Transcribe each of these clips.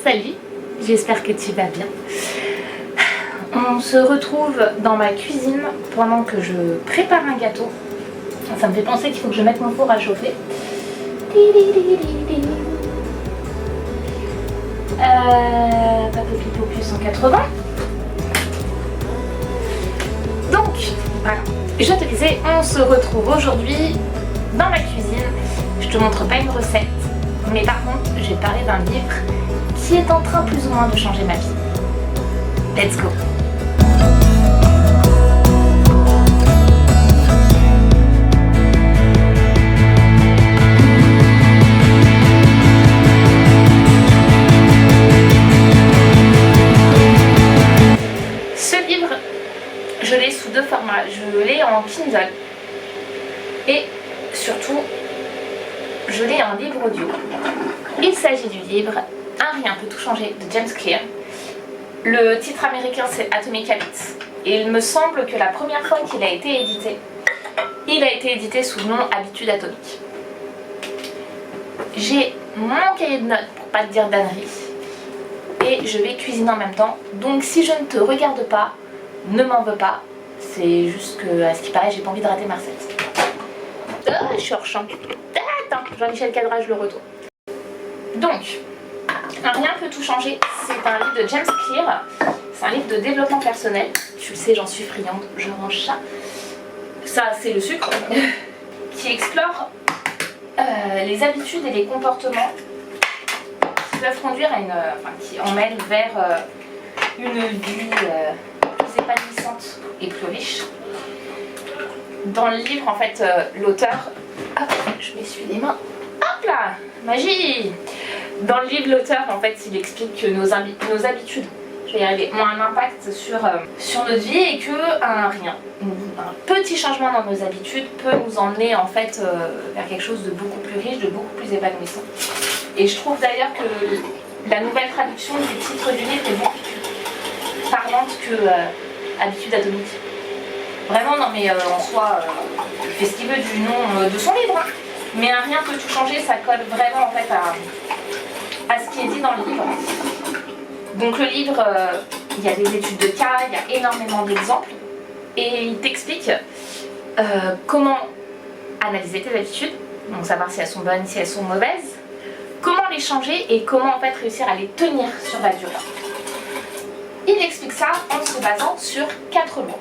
Salut, j'espère que tu vas bien. On se retrouve dans ma cuisine pendant que je prépare un gâteau. Ça me fait penser qu'il faut que je mette mon four à chauffer. Papopipopu 180. Donc, voilà. Je te disais, on se retrouve aujourd'hui dans ma cuisine. Je te montre pas une recette, mais par contre, je vais parler d'un livre qui est en train plus ou moins de changer ma vie. Let's go! Ce livre, je l'ai sous deux formats. Je l'ai en Kindle et surtout, je l'ai en livre audio. Il s'agit du livre Un rien peut tout changer de James Clear. Le titre américain c'est Atomic Habits et il me semble que la première fois qu'il a été édité, il a été édité sous le nom Habitudes atomiques. J'ai mon cahier de notes pour pas te dire d'ânerie et je vais cuisiner en même temps. Donc si je ne te regarde pas, ne m'en veux pas. C'est juste que à ce qui paraît j'ai pas envie de rater ma recette. Je suis hors champ. Attends, Jean-Michel Cadrage le retour. Donc, Un rien peut tout changer, c'est un livre de James Clear. C'est un livre de développement personnel. Tu le sais, j'en suis friande, je range ça. Ça, c'est le sucre. Qui explore les habitudes et les comportements qui peuvent conduire à qui emmènent vers une vie plus épanouissante et plus riche. Dans le livre, en fait, l'auteur... Hop, je m'essuie les mains. Hop là, magie! Dans le livre, l'auteur, en fait, il explique que nos habitudes, je vais y arriver, ont un impact sur notre vie et que un petit changement dans nos habitudes peut nous emmener, en fait, vers quelque chose de beaucoup plus riche, de beaucoup plus épanouissant. Et je trouve d'ailleurs que la nouvelle traduction du titre du livre est beaucoup plus parlante que Habitudes atomiques. Vraiment, non mais en soi, il fait ce qu'il veut du nom de son livre. Hein. Mais Un rien peut tout changer, ça colle vraiment en fait à ce qui est dit dans le livre. Donc le livre, il y a des études de cas, il y a énormément d'exemples. Et il t'explique comment analyser tes habitudes, donc savoir si elles sont bonnes, si elles sont mauvaises, comment les changer et comment en fait réussir à les tenir sur la durée. Il explique ça en se basant sur 4 mots.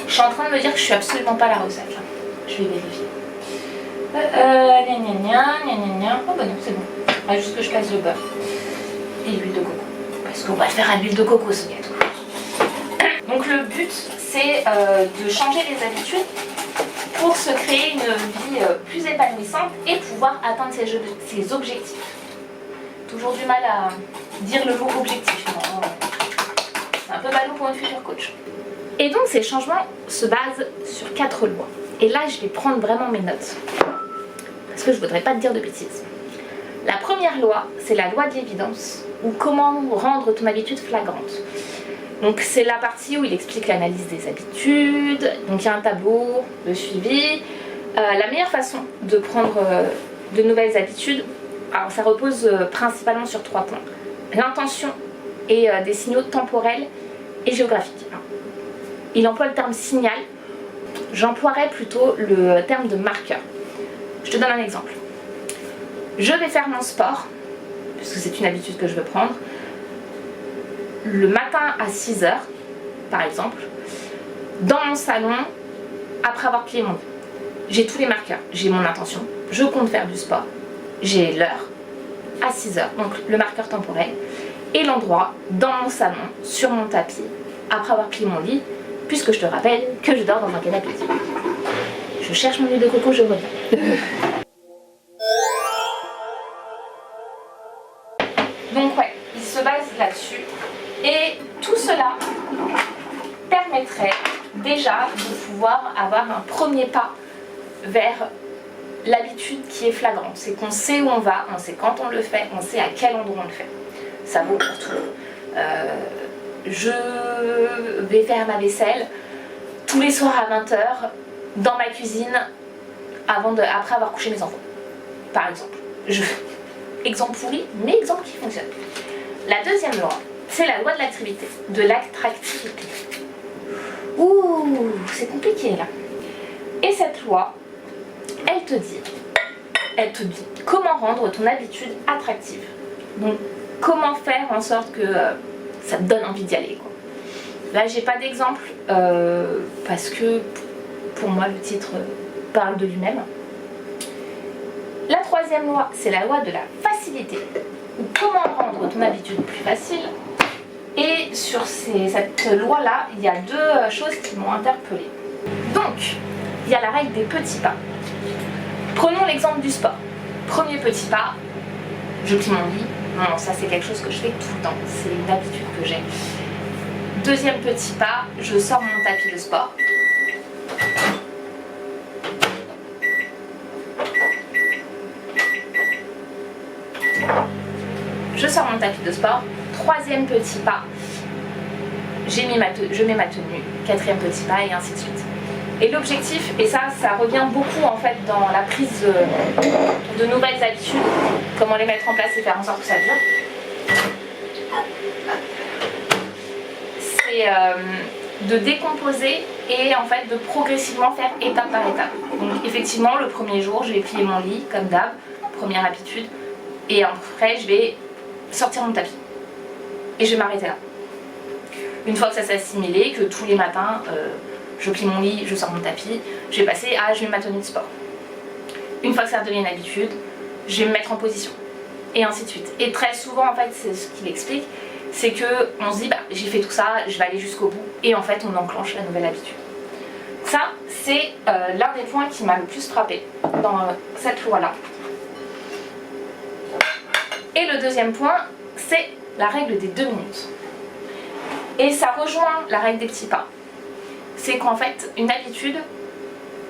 Je suis en train de me dire que je suis absolument pas la recette là. Je vais vérifier. Oh bah non, c'est bon. Il faut juste que je passe le beurre et l'huile de coco. Parce qu'on va le faire à l'huile de coco ce gâteau. Donc le but c'est de changer les habitudes pour se créer une vie plus épanouissante et pouvoir atteindre ses objectifs. Toujours du mal à dire le mot objectif. C'est un peu ballot pour une future coach. Et donc ces changements se basent sur 4 lois. Et là je vais prendre vraiment mes notes. Parce que je voudrais pas te dire de bêtises. La première loi, c'est la loi de l'évidence, ou comment rendre ton habitude flagrante. Donc c'est la partie où il explique l'analyse des habitudes, donc il y a un tableau de suivi. La meilleure façon de prendre de nouvelles habitudes, alors ça repose principalement sur 3 points. L'intention et des signaux temporels et géographiques. Il emploie le terme signal, j'emploierais plutôt le terme de marqueur. Je te donne un exemple. Je vais faire mon sport, puisque c'est une habitude que je veux prendre, le matin à 6 h, par exemple, dans mon salon, après avoir plié mon lit. J'ai tous les marqueurs. J'ai mon intention, je compte faire du sport, j'ai l'heure, à 6 h, donc le marqueur temporel, et l'endroit, dans mon salon, sur mon tapis, après avoir plié mon lit, puisque je te rappelle que je dors dans un canapé. Je cherche mon huile de coco, je reviens. Donc ouais, il se base là-dessus. Et tout cela permettrait déjà de pouvoir avoir un premier pas vers l'habitude qui est flagrante. C'est qu'on sait où on va, on sait quand on le fait, on sait à quel endroit on le fait. Ça vaut pour tout. Je vais faire ma vaisselle tous les soirs à 20 h dans ma cuisine après avoir couché mes enfants, par exemple. exemple pourri, mais exemple qui fonctionne. La deuxième loi, c'est la loi de l'attractivité. Ouh, c'est compliqué là. Et cette loi, elle te dit comment rendre ton habitude attractive. Donc, comment faire en sorte que ça te donne envie d'y aller, quoi. Là, j'ai pas d'exemple parce que pour moi, le titre parle de lui-même. La troisième loi, c'est la loi de la facilité. Ou comment rendre ton habitude plus facile. Et sur cette loi-là, il y a deux choses qui m'ont interpellée. Donc, il y a la règle des petits pas. Prenons l'exemple du sport. Premier petit pas, je plie mon lit. Non, ça c'est quelque chose que je fais tout le temps. C'est une habitude que j'ai. Deuxième petit pas, je sors mon tapis de sport. Je sors mon tapis de sport. Troisième petit pas, je mets ma tenue. Quatrième petit pas et ainsi de suite. Et l'objectif, et ça revient beaucoup en fait dans la prise de nouvelles habitudes, comment les mettre en place et faire en sorte que ça dure. C'est de décomposer et en fait de progressivement faire étape par étape. Donc effectivement, le premier jour, je vais plier mon lit comme d'hab, première habitude, et après je vais sortir mon tapis. Et je vais m'arrêter là. Une fois que ça s'est assimilé, que tous les matins, je plie mon lit, je sors mon tapis, je vais passer à je mets ma tenue de sport. Une fois que ça devient une habitude, je vais me mettre en position. Et ainsi de suite. Et très souvent, en fait, c'est ce qu'il explique, c'est qu'on se dit, bah, j'ai fait tout ça, je vais aller jusqu'au bout. Et en fait, on enclenche la nouvelle habitude. Ça, c'est l'un des points qui m'a le plus frappé dans cette loi-là. Et le deuxième point, c'est la règle des 2 minutes. Et ça rejoint la règle des petits pas. C'est qu'en fait, une habitude,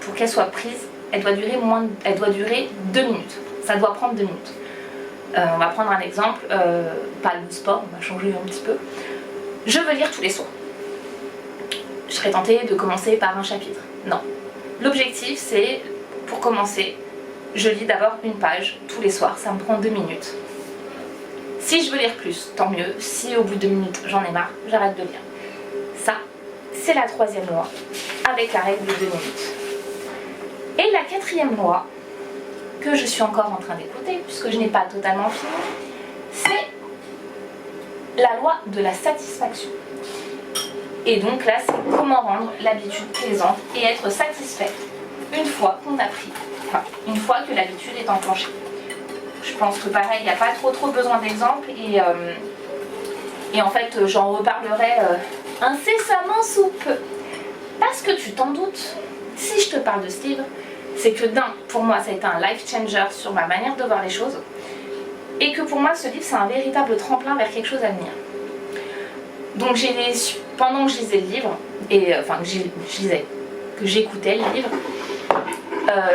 pour qu'elle soit prise, elle doit durer 2 minutes. Ça doit prendre 2 minutes. On va prendre un exemple, pas le sport, on va changer un petit peu. Je veux lire tous les soirs. Je serais tentée de commencer par un chapitre. Non. L'objectif, c'est, pour commencer, je lis d'abord une page tous les soirs, ça me prend 2 minutes. Si je veux lire plus, tant mieux. Si au bout de 2 minutes, j'en ai marre, j'arrête de lire. Ça, c'est la troisième loi, avec la règle de 2 minutes. Et la quatrième loi, que je suis encore en train d'écouter, puisque je n'ai pas totalement fini, c'est la loi de la satisfaction. Et donc là, c'est comment rendre l'habitude plaisante et être satisfait une fois qu'on a pris, enfin, une fois que l'habitude est enclenchée. Je pense que pareil, il n'y a pas trop besoin d'exemples et en fait, j'en reparlerai incessamment sous peu. Parce que tu t'en doutes, si je te parle de ce livre, c'est que pour moi, ça a été un life changer sur ma manière de voir les choses. Et que pour moi, ce livre, c'est un véritable tremplin vers quelque chose à venir. Donc pendant que je lisais le livre, que j'écoutais le livre,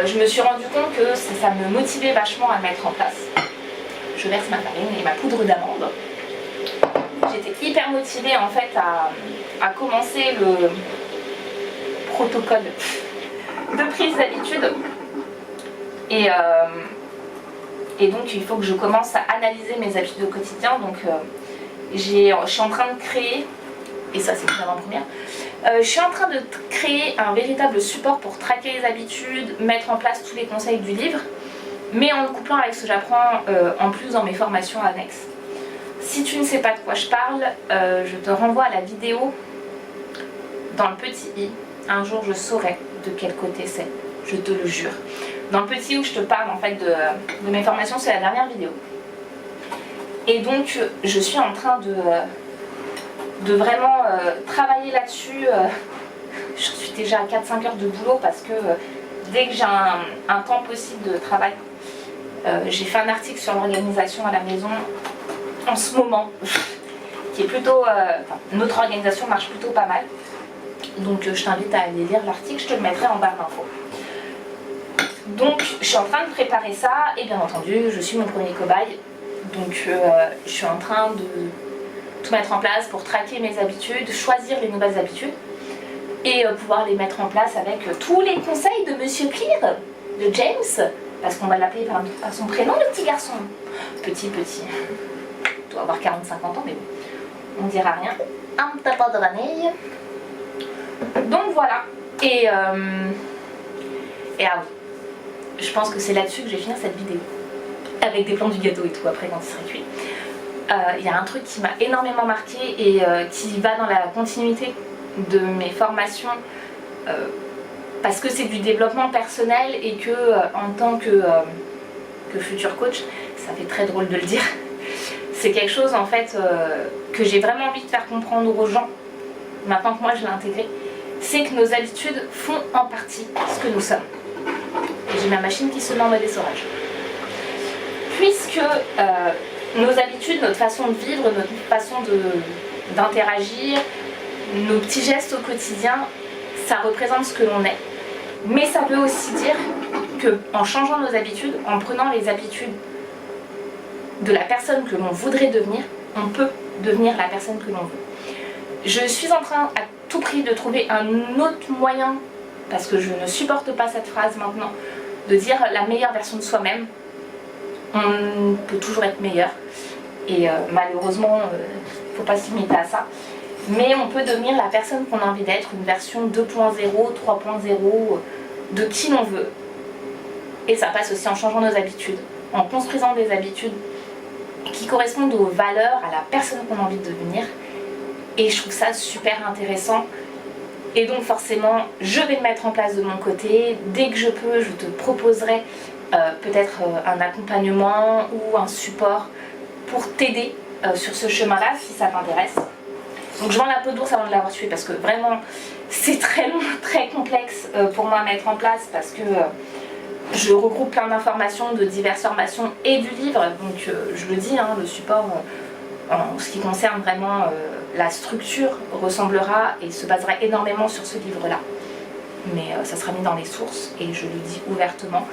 je me suis rendu compte que ça me motivait vachement à le mettre en place. Je verse ma farine et ma poudre d'amande. J'étais hyper motivée en fait à commencer le protocole de prise d'habitude. Et donc il faut que je commence à analyser mes habitudes au quotidien. Donc je suis en train de créer, et ça c'est une avant-première, je suis en train de créer un véritable support pour traquer les habitudes, mettre en place tous les conseils du livre, mais en le couplant avec ce que j'apprends en plus dans mes formations annexes. Si tu ne sais pas de quoi je parle, je te renvoie à la vidéo dans le petit i. Un jour je saurai de quel côté c'est, je te le jure. Dans le petit où je te parle en fait de mes formations, c'est la dernière vidéo. Et donc je suis en train de vraiment travailler là-dessus. Je suis déjà à 4-5 heures de boulot parce que dès que j'ai un temps possible de travail, j'ai fait un article sur l'organisation à la maison en ce moment, qui est plutôt... notre organisation marche plutôt pas mal. Donc je t'invite à aller lire l'article, je te le mettrai en barre d'infos. Donc je suis en train de préparer ça et bien entendu je suis mon premier cobaye. Donc je suis en train de tout mettre en place pour traquer mes habitudes, choisir les nouvelles habitudes et pouvoir les mettre en place avec tous les conseils de Monsieur Clear, de James, parce qu'on va l'appeler par son prénom le petit garçon. petit. Il doit avoir 40-50 ans, mais bon, on ne dira rien. Un tapin de vanille. Donc voilà. Et ah oui, je pense que c'est là-dessus que je vais finir cette vidéo. Avec des plans du gâteau et tout après quand il sera cuit. Il y a un truc qui m'a énormément marqué et qui va dans la continuité de mes formations parce que c'est du développement personnel et que en tant que futur coach, ça fait très drôle de le dire, c'est quelque chose en fait que j'ai vraiment envie de faire comprendre aux gens maintenant que moi je l'ai intégré, c'est que nos habitudes font en partie ce que nous sommes. Et j'ai ma machine qui se met en mode essorage. Puisque nos habitudes, notre façon de vivre, notre façon d'interagir, nos petits gestes au quotidien, ça représente ce que l'on est. Mais ça veut aussi dire qu'en changeant nos habitudes, en prenant les habitudes de la personne que l'on voudrait devenir, on peut devenir la personne que l'on veut. Je suis en train à tout prix de trouver un autre moyen, parce que je ne supporte pas cette phrase maintenant, de dire la meilleure version de soi-même. On peut toujours être meilleur et malheureusement il ne faut pas se limiter à ça, mais on peut devenir la personne qu'on a envie d'être, une version 2.0, 3.0 de qui l'on veut, et ça passe aussi en changeant nos habitudes, en construisant des habitudes qui correspondent aux valeurs, à la personne qu'on a envie de devenir, et je trouve ça super intéressant. Et donc forcément je vais le mettre en place de mon côté. Dès que je peux, je te proposerai peut-être un accompagnement ou un support pour t'aider sur ce chemin-là si ça t'intéresse. Donc je vends la peau d'ours avant de l'avoir tué parce que vraiment c'est très long, très complexe pour moi à mettre en place parce que je regroupe plein d'informations de diverses formations et du livre. Donc je le dis, hein, le support en ce qui concerne vraiment la structure ressemblera et se basera énormément sur ce livre-là. Mais ça sera mis dans les sources et je le dis ouvertement.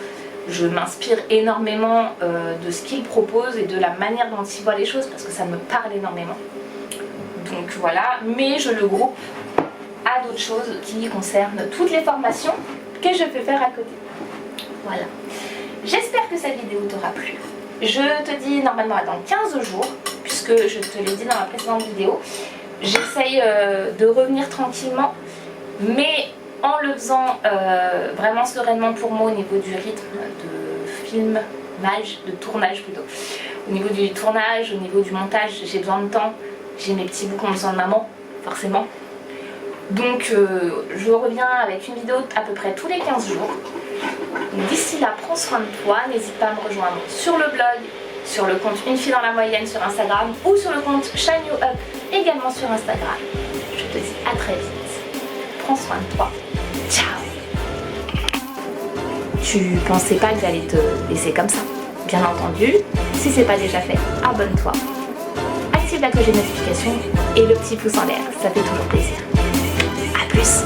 Je m'inspire énormément de ce qu'il propose et de la manière dont il voit les choses parce que ça me parle énormément. Donc voilà, mais je le groupe à d'autres choses qui concernent toutes les formations que je peux faire à côté. Voilà. J'espère que cette vidéo t'aura plu. Je te dis normalement dans 15 jours, puisque je te l'ai dit dans la précédente vidéo, j'essaye de revenir tranquillement, mais en le faisant vraiment sereinement pour moi au niveau du rythme de filmage, de tournage plutôt. Au niveau du tournage, au niveau du montage, j'ai besoin de temps. J'ai mes petits bouts qui ont besoin de maman, forcément. Donc je reviens avec une vidéo à peu près tous les 15 jours. D'ici là, prends soin de toi, n'hésite pas à me rejoindre sur le blog, sur le compte Une Fille dans la Moyenne sur Instagram ou sur le compte Shine You Up également sur Instagram. Je te dis à très vite. Prends soin de toi. Ciao. Tu pensais pas que j'allais te laisser comme ça? Bien entendu, si c'est pas déjà fait, abonne-toi. Active la cloche de notification et le petit pouce en l'air, ça fait toujours plaisir. A plus.